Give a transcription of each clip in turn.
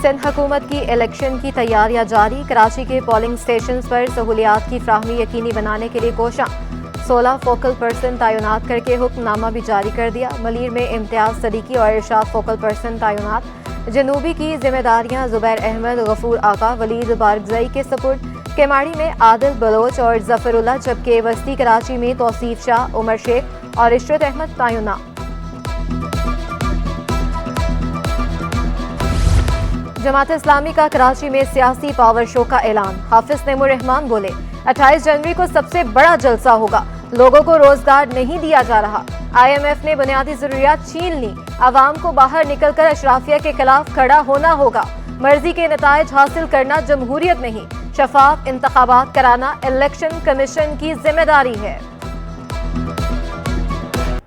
सिंध हुकूमत की इलेक्शन की तैयारियां जारी। कराची के पोलिंग स्टेशन पर सहूलियात की फ्राहमी यकीनी बनाने के लिए कोशां। 16 फोकल पर्सन तैनात करके हुक्मनामा भी जारी कर दिया। मलीर में इम्तियाज सदीकी और इरशाद फोकल पर्सन तैनात। जनूबी की जिम्मेदारियां जुबैर अहमद, गफूर आका, वलीद बारगजई के सपुर्द। केमाड़ी में आदिल बलोच और जफरुल्लाह, जबकि वस्ती कराची में तौसीफ शाह, उमर शेख और इशरत अहमद तैनात। जमात इस्लामी का कराची में सियासी पावर शो का ऐलान। हाफिज नईमुर रहमान बोले, 28 जनवरी को सबसे बड़ा जलसा होगा। लोगों को रोजगार नहीं दिया जा रहा। IMF ने बुनियादी जरूरियात छीन ली। आवाम को बाहर निकलकर अशराफिया के खिलाफ खड़ा होना होगा। मर्जी के नतायज हासिल करना जमहूरियत नहीं, शफाफ इंतखाबात कराना इलेक्शन कमीशन की जिम्मेदारी है।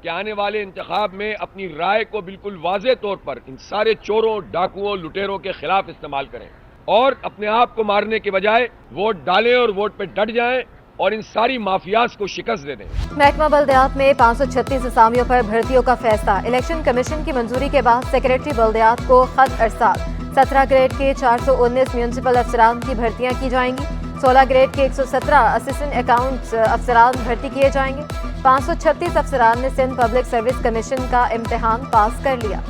कि आने वाले इंतखाब में अपनी राय को बिल्कुल वाज़े तौर पर इन सारे चोरों, डाकुओं, लुटेरों के खिलाफ इस्तेमाल करें और अपने आप को मारने के बजाय वोट डालें और वोट पे डट जाएं और इन सारी माफियाज को शिकस्त दे दें। महकमा बल्दियात में 536 असामियों पर भर्तियों का फैसला। इलेक्शन कमीशन की मंजूरी के बाद सेक्रेटरी बल्दियात को खत अरसाल। 17 ग्रेड के 419 म्यूनसिपल अफसरान की भर्तियां की जाएंगी। 16 ग्रेड के 117 असिस्टेंट अकाउंट्स अफसरान भर्ती किए जाएंगे। 536 अफसरान ने सिंध पब्लिक सर्विस कमीशन का इम्तिहान पास कर लिया।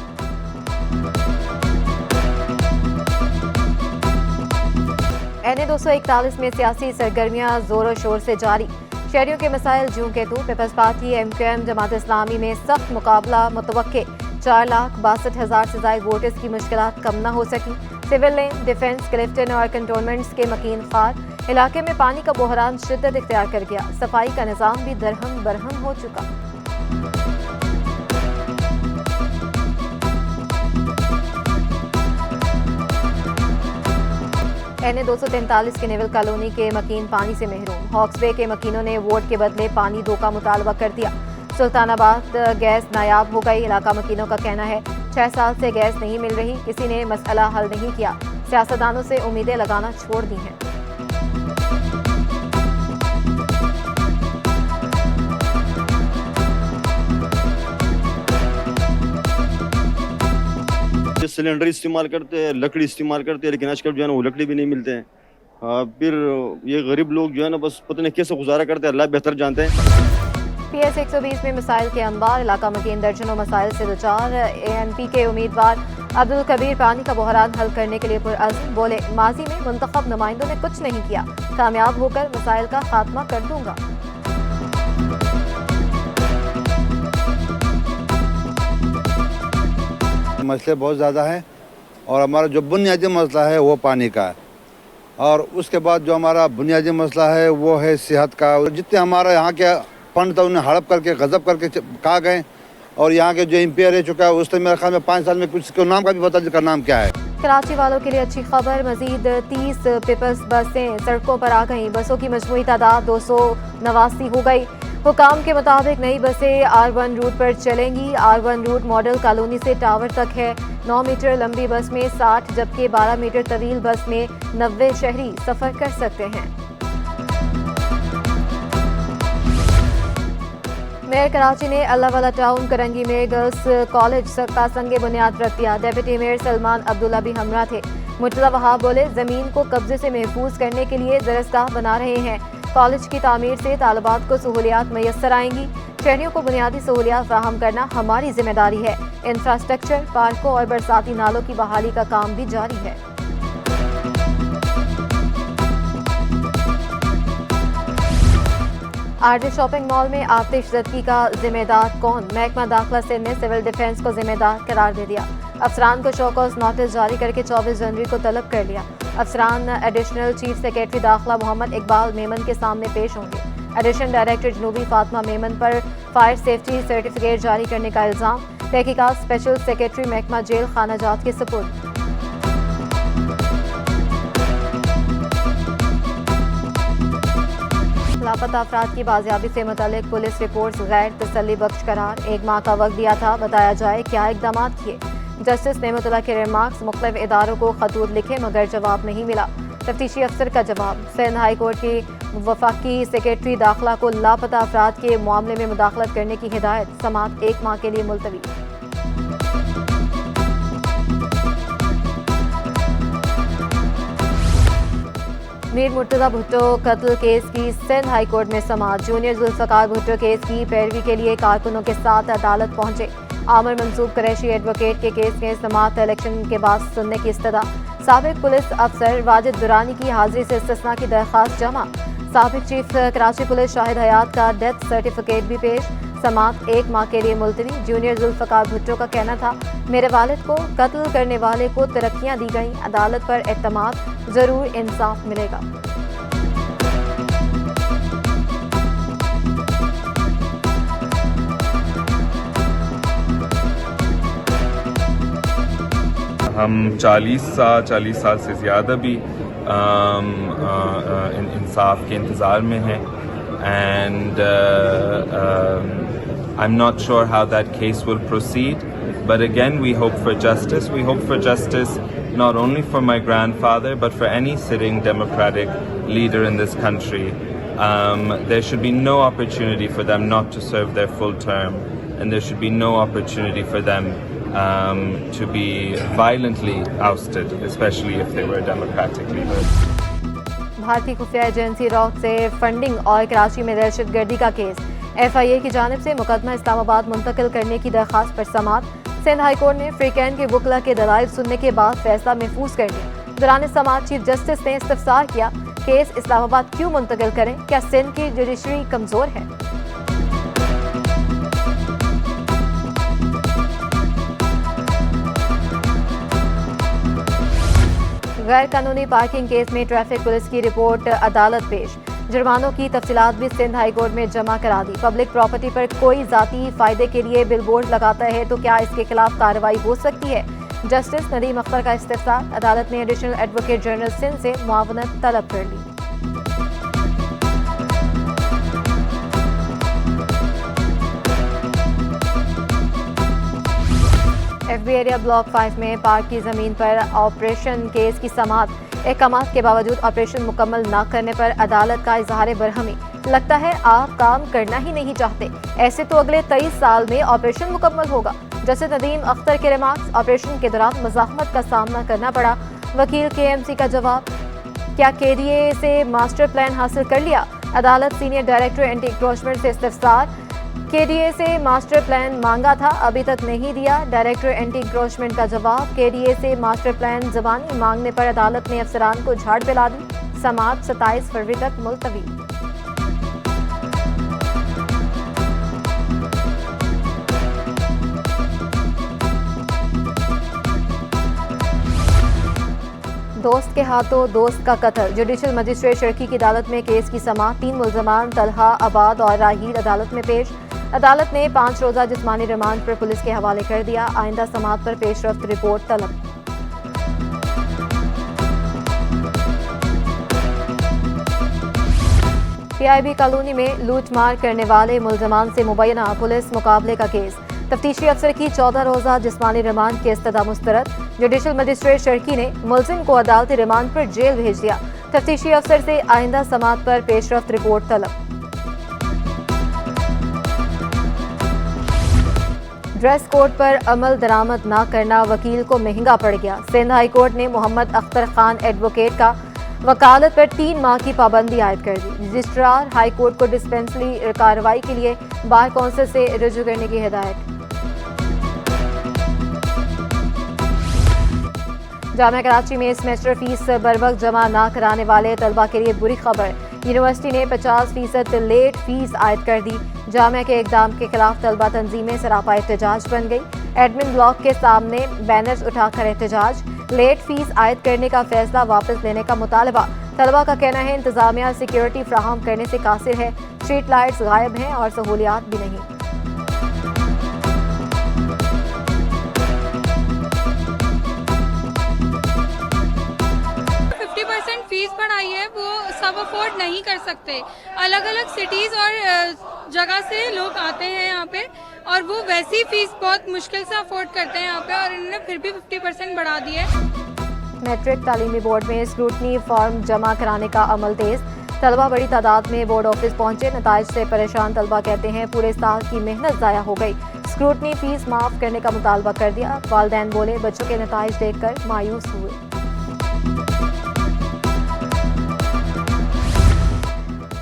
NA 241 में सियासी सरगर्मियां जोरों शोर से जारी। शहरियों के मसाइल जूं के तू। Peoples party, MQM, Jamaat Islami में सख्त मुकाबला मुतवक्के। 4,62,000 से ज्यादा वोटर्स की मुश्किलात कम न हो सकी। सिविल लाइन, डिफेंस, क्लिफ्टन और कंटोनमेंट्स के मकीन खार। इलाके में पानी का बहरान शिद्दत इख्तियार कर गया। सफाई का निज़ाम भी दरहम बरहम हो चुका। NA 243 के नेवल कॉलोनी के मकीन पानी से महरूम। हॉक्स बे के मकीनों ने वोट के बदले पानी दो का मुतालबा कर दिया। सुल्तानाबाद गैस नायाब हो गई। इलाका मकीनों का कहना है 6 साल से गैस नहीं मिल रही, किसी ने मसला हल नहीं किया। सियासतदानों से उम्मीदें लगाना छोड़ दी हैं। सिलेंडर इस्तेमाल करते हैं, लकड़ी इस्तेमाल करते हैं, लेकिन आजकल जो है ना वो लकड़ी भी नहीं मिलते हैं। फिर ये गरीब लोग जो है ना बस पता नहीं कैसे गुजारा करते हैं, अल्लाह बेहतर जानते हैं। PS 120 में मिसाइल के अंबार। इलाका मकीन दर्जनों मसाइल से दुचार। ANP के उम्मीदवार अब्दुल कबीर पानी का बहरान हल करने के लिए पुरअज़्म। बोले, माजी में मुंतखब नुमाइंदों ने कुछ नहीं किया, कामयाब होकर मसाइल का खात्मा कर दूंगा। मसले बहुत ज़्यादा हैं और हमारा जो बुनियादी मसला है वो पानी का है, और उसके बाद जो हमारा बुनियादी मसला है वो है सेहत का। जितने हमारे यहाँ के फंड था उन्हें हड़प करके गजब करके कहा गए, और यहाँ के जो MP रह चुका है उससे मेरे ख्याल में 5 साल में कुछ नाम का भी पता जिसका नाम क्या है। कराची वालों के लिए अच्छी खबर। मजीद 30 पीपल्स बसें सड़कों पर आ गईं। बसों की मजमूई तादाद 289 हो गई। हुकाम के मुताबिक नई बसें R1 रूट पर चलेंगी। R1 रूट मॉडल कॉलोनी से टावर तक है। 9 मीटर लंबी बस में 60, जबकि 12 मीटर तवील बस में 90 शहरी सफर कर सकते हैं। मेयर कराची ने अल्लाहवाला टाउन करंगी में गर्ल्स कॉलेज का संगे बुनियाद रख दिया। डेप्यूटी मेयर सलमान अब्दुल्ला भी हमरा थे। मुर्तज़ा वहाब बोले, जमीन को कब्जे से महफूज करने के लिए दरसगाह बना रहे हैं। कॉलेज की तामीर से तालिबात को सहूलियात मैसर आएंगी। शहरियों को बुनियादी सहूलियात फराहम करना हमारी जिम्मेदारी है। इंफ्रास्ट्रक्चर, पार्कों और बरसाती नालों की बहाली का काम भी जारी है। RJ शॉपिंग मॉल में आतिशज़दगी का जिम्मेदार कौन? महकमा दाखिला सिंध ने सिविल डिफेंस को जिम्मेदार करार दे दिया। अफसरान को शोकॉज नोटिस जारी करके 24 जनवरी को तलब कर लिया। अफसरान एडिशनल चीफ सेक्रेटरी दाखिला मोहम्मद इकबाल मेमन के सामने पेश होंगे। एडिशनल डायरेक्टर जनूबी फातिमा मेमन पर फायर सेफ्टी सर्टिफिकेट जारी करने का इल्जाम। तहकीकात स्पेशल सेक्रेटरी महकमा जेल खाना जात के सुपुर्द। लापता अफराद की बाजियाबी से मुतालिक पुलिस रिपोर्ट गैर तसल्ली बख्श करार। 1 माह का वक्त दिया था, बताया जाए क्या इकदाम किए। जस्टिस नेमतुल्लाह के रिमार्क्स, मुख्तलिफ इदारों को खतूत लिखे मगर जवाब नहीं मिला। तफ्तीशी अफसर का जवाब। सिंध हाई कोर्ट की वफाकी सेक्रेटरी दाखिला को लापता अफराद के मामले में मुदाखलत करने की हिदायत। समाअत 1 माह के लिए मुलतवी। मीर मुर्तज़ा भुट्टो कत्ल केस की सिंध हाई कोर्ट में समाअत। जूनियर जुल्फ़िकार भुट्टो केस की पैरवी के लिए कारकुनों के साथ अदालत पहुंचे। आमिर मंसूब कुरैशी एडवोकेट के केस में समाअत इलेक्शन के बाद सुनने की इस्तदा। साबिक पुलिस अफसर वाजिद दुरानी की हाजिरी से इस्तिस्ना की दरख्वास्त जमा। साबिक चीफ कराची पुलिस शाहिद हयात का डेथ सर्टिफिकेट भी पेश। समाअत 1 माह के लिए मुलतवी। जूनियर जुल्फ़िकार भुट्टो का कहना था, मेरे वालिद को कत्ल करने वाले को तरक्कियां दी गईं, अदालत पर एतमाद, जरूर इंसाफ मिलेगा। हम 40 साल से ज़्यादा भी इंसाफ के इंतज़ार में हैं and I'm not sure how that case will proceed, but again we hope for justice. We hope for justice not only for my grandfather but for any sitting democratic leader in this country. There should be no opportunity for them not to serve their full term, and there should be no opportunity for them to be violently ousted, especially if they were democratic leaders. भारतीय खुफिया agency rock से funding और कराची में दहशतगर्दी का case. FIA की जानिब से मुकदमा इस्लामाबाद मुंतकिल करने की दरख्वास्त पर समाअत। सिंध हाई कोर्ट ने फ्रीकैन के वकला के दलाइल सुनने के बाद फैसला महफूज कर दिया। दौरान समाअत चीफ जस्टिस ने इस्तफसार किया, केस इस्लामाबाद क्यों मुंतकिल करें, क्या सिंध की जुडिशरी कमजोर है? गैर कानूनी पार्किंग केस में ट्रैफिक पुलिस की रिपोर्ट अदालत पेश। जुर्मानों की तफसीलात भी सिंध हाई कोर्ट में जमा करा दी। पब्लिक प्रॉपर्टी पर कोई जाती फायदे के लिए बिलबोर्ड लगाता है तो क्या इसके खिलाफ कार्रवाई हो सकती है? जस्टिस नदीम अख्तर का इस्तिफसार। अदालत ने एडिशनल एडवोकेट जनरल सिंध से मुआवनत तलब कर ली। FB एरिया ब्लॉक 5 में पार्क की जमीन पर ऑपरेशन केस की समाअत। अहकामात के बावजूद ऑपरेशन मुकम्मल न करने पर अदालत का इजहार बरहमी। लगता है आप काम करना ही नहीं चाहते, ऐसे तो अगले 23 साल में ऑपरेशन मुकम्मल होगा। जस्टिस नदीम अख्तर के रिमार्क्स। ऑपरेशन के दौरान मज़ाहमत का सामना करना पड़ा। वकील KMC का जवाब, क्या KDA से मास्टर प्लान हासिल कर लिया? अदालत सीनियर डायरेक्टर एंटी इंक्रोचमेंट से इस्तफसार। KDA से मास्टर प्लान मांगा था, अभी तक नहीं दिया। डायरेक्टर एंटी इंक्रोचमेंट का जवाब, KDA से मास्टर प्लान ज़बानी मांगने पर अदालत ने अफसरान को झाड़ पिला दी। समाअत 27 फरवरी तक मुलतवी। दोस्त के हाथों दोस्त का कत्ल। जुडिशल मजिस्ट्रेट शर्की की अदालत में केस की समाअत। 3 मुल्ज़मान तलहा, आबाद और राहील अदालत में पेश। अदालत ने 5 रोज़ा जिस्मानी रिमांड पर पुलिस के हवाले कर दिया। आइंदा समाअत पर पेशरफ्त रिपोर्ट तलब। PIB कॉलोनी में लूटमार करने वाले मुल्ज़मान से मुबैना पुलिस मुकाबले का केस। तफ्तीशी अफसर की 14 रोज़ा जिस्मानी रिमांड की इस्तदा मुस्तरद। जुडिशल मजिस्ट्रेट शर्की ने मुल्ज़िम को अदालती रिमांड पर जेल भेज दिया। तफ्तीशी अफसर से आइंदा समाअत पर पेशरफ्त रिपोर्ट तलब। ड्रेस कोड पर अमल दरामद न करना वकील को महंगा पड़ गया। सिंध हाई कोर्ट ने मोहम्मद अख्तर खान एडवोकेट का वकालत पर 3 माह की पाबंदी आयद कर दी। रजिस्ट्रार हाई कोर्ट को डिस्पेंसरी कार्रवाई के लिए बार कौंसिल से रुजू करने की हिदायत। जामिया कराची में सेमेस्टर फीस बरवक्त जमा न कराने वाले तलबा के लिए बुरी खबर। यूनिवर्सिटी ने 50% लेट फीस आयद कर दी। जामिया के इकदाम के खिलाफ तलबा तंजीमें सरापा एहतजाज बन गई। एडमिन ब्लॉक के सामने बैनर्स उठाकर एहतजाज। लेट फीस आयद करने का फैसला वापस लेने का मुतालबा। तलबा का कहना है इंतजामिया सिक्योरिटी फ्राहम करने से कासिर है, स्ट्रीट लाइट्स गायब हैं और सहूलियात भी नहीं। फीस बढ़ाई है वो सब अफोर्ड नहीं कर सकते। अलग अलग सिटीज़ और जगह से लोग आते हैं यहाँ पे और वो वैसी फीस बहुत मुश्किल से अफोर्ड करते हैं यहाँ पे, और इन्होंने फिर भी 50% बढ़ा दी है। मैट्रिक तालीमी बोर्ड में स्क्रूटनी फॉर्म जमा कराने का अमल तेज। तलबा बड़ी तादाद में बोर्ड ऑफिस पहुंचे। नताइज से परेशान तलबा कहते हैं पूरे साल की मेहनत ज़ाया हो गई। स्क्रूटनी फीस माफ़ करने का मुतालबा कर दिया। वालिदैन बोले बच्चों के नताइज देखकर मायूस हुए।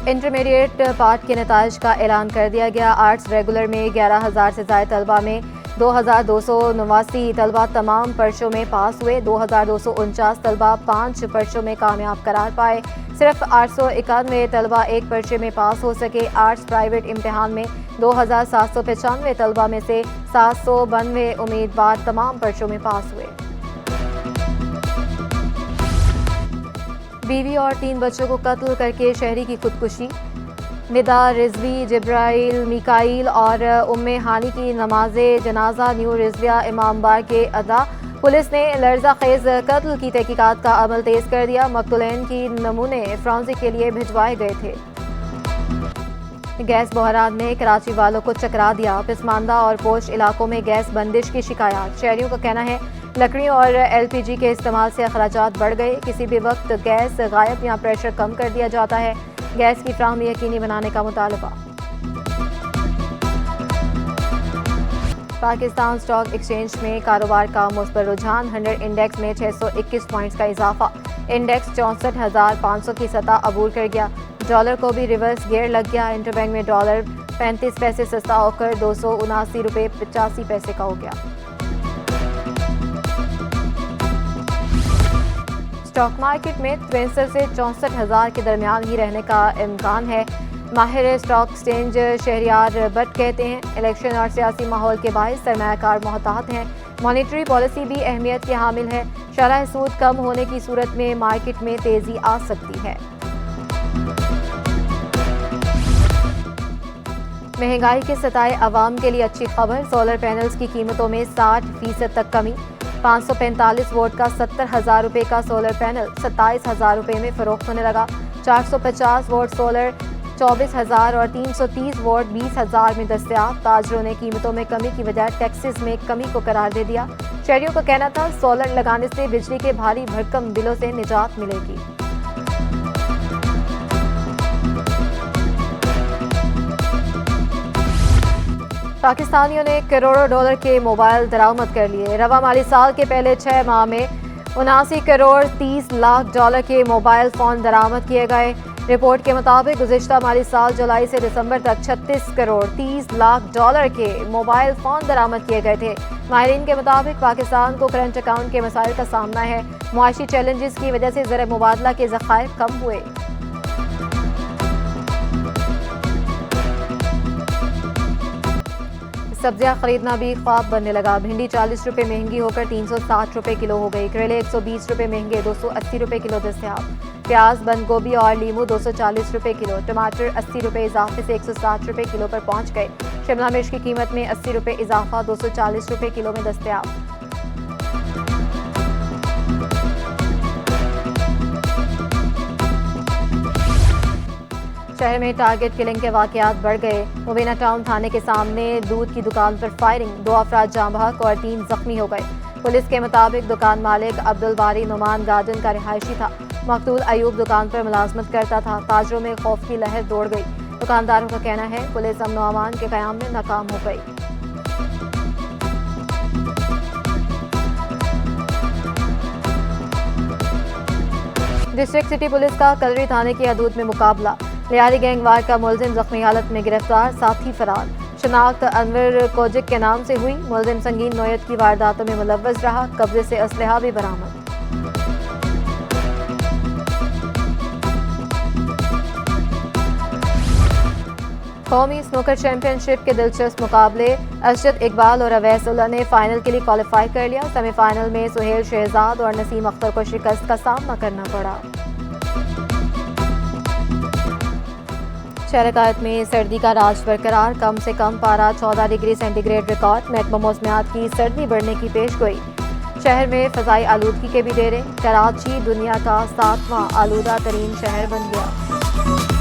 इंटरमीडिएट पार्ट के नताइज का ऐलान कर दिया गया। आर्ट्स रेगुलर में 11,000 से ज़ायद तलबा में 2,289 तलबा तमाम पर्चों में पास हुए। 2,249 तलबा 5 पर्चों में कामयाब करार पाए। सिर्फ 891 तलबा एक पर्चे में पास हो सके। आर्ट्स प्राइवेट इम्तिहान में 2,795 तलबा में से 792 उम्मीदवार तमाम पर्चों में पास हुए। बीवी और 3 बच्चों को कत्ल करके शहरी की खुदकुशी। निदा, रिजवी, जिब्राइल, मिकाइल और उम्मे हानी की नमाज जनाजा न्यू रिजविया इमामबार के अदा। पुलिस ने लर्जा खेज कत्ल की तहकीकात का अमल तेज कर दिया। मकतूलैन की नमूने फ्रांसिक के लिए भिजवाए गए थे। गैस बहरान ने कराची वालों को चकरा दिया। पिसमानदा और पोश इलाकों में गैस बंदिश की शिकायत। शहरियों का कहना है लकड़ी और LPG के इस्तेमाल से अखराजात बढ़ गए। किसी भी वक्त गैस गायब या प्रेशर कम कर दिया जाता है। गैस की फ्राहमी यकीनी बनाने का मुतालबा। पाकिस्तान स्टॉक एक्सचेंज में कारोबार का मुस्बत रुझान। 100 इंडेक्स में 621 पॉइंट्स का इजाफा। इंडेक्स 64,500 की सतह अबूर कर गया। डॉलर को भी रिवर्स गियर लग गया। इंटरबैंक में डॉलर 35 पैसे सस्ता होकर 279 रुपये 85 पैसे का हो गया। स्टॉक मार्केट में 63 से 64,000 के दरमियान ही रहने का इम्कान है। माहिर स्टॉक एक्सचेंज शहरियार भट्ट कहते हैं इलेक्शन और सियासी माहौल के बायस सरमायाकार मोहतात हैं। मॉनेटरी पॉलिसी भी अहमियत की हामिल है। शरह सूद कम होने की सूरत में मार्केट में तेजी आ सकती है। महंगाई के सताए अवाम के लिए अच्छी खबर। सोलर पैनल्स की कीमतों में 60% तक कमी। 545 वोट का 70,000 रुपये का सोलर पैनल 27,000 रुपये में फरोख्त होने लगा। 450 वोट सोलर 24,000 और 330 वोट 20,000 में दस्तयाब। ताजरों ने कीमतों में कमी की वजह टैक्सेस में कमी को करार दे दिया। शहरियों का कहना था सोलर लगाने से बिजली के भारी भरकम बिलों से निजात मिलेगी। पाकिस्तानियों ने करोड़ों डॉलर के मोबाइल दरामद कर लिए। रवा माली साल के पहले 6 माह में 79 करोड़ 30 लाख डॉलर के मोबाइल फ़ोन दरामद किए गए। रिपोर्ट के मुताबिक गुज़िश्ता माली साल जुलाई से दिसंबर तक 36 करोड़ 30 लाख डॉलर के मोबाइल फ़ोन दरामद किए गए थे। माहिरीन के मुताबिक पाकिस्तान को करंट अकाउंट के मसाइल का सामना है। मुआशी चैलेंजेस की वजह से ज़र मुबादला के ज़खायर कम हुए। सब्जियां खरीदना भी ख्वाब बनने लगा। भिंडी 40 रुपये महंगी होकर 360 रुपये किलो हो गई। करेले 120 रुपये महंगे 280 रुपये किलो दस्तयाब। प्याज, बंद गोभी और लीमू 240 रुपये किलो। टमाटर 80 रुपये इजाफे से 160 रुपये किलो पर पहुंच गए। शिमला मिर्च की कीमत में 80 रुपये इजाफा 240 रुपये किलो में दस्तयाब। शहर में टारगेट किलिंग के वाकयात बढ़ गए। मुबीना टाउन थाने के सामने दूध की दुकान पर फायरिंग। 2 अफराद जाँ बहक और 3 जख्मी हो गए। पुलिस के मुताबिक दुकान मालिक अब्दुल बारी नुमान गार्डन का रिहायशी था। मकतूल अयूब दुकान पर मुलाजमत करता था। ताजरों में खौफ की लहर दौड़ गई। दुकानदारों का कहना है पुलिस अमन व अमान के क़याम में नाकाम हो गई। डिस्ट्रिक्ट सिटी पुलिस का कलरी थाने की हदूद में मुकाबला। लियारी गैंग वार का मुलजिम जख्मी हालत में गिरफ्तार, साथी फरार। शनाख्त अनवर कोजिक के नाम से हुई। मुलजिम संगीन नौयत की वारदातों में मुलव्वस रहा। कब्जे से असलहा भी बरामद। कौमी स्नूकर चैंपियनशिप के दिलचस्प मुकाबले। अशरत इकबाल और अवैसुल्लाह ने फाइनल के लिए क्वालिफाई कर लिया। सेमीफाइनल में सुहेल शहजाद और नसीम अख्तर को शिकस्त का सामना करना पड़ा। शहर में सर्दी का राज बरकरार। कम से कम पारा 14 डिग्री सेंटीग्रेड रिकॉर्ड। महकमा मौसमियात की सर्दी बढ़ने की पेशगोई। शहर में फ़ज़ाई आलूदगी के भी डेरे। कराची दुनिया का 7वां आलूदा तरीन शहर बन गया।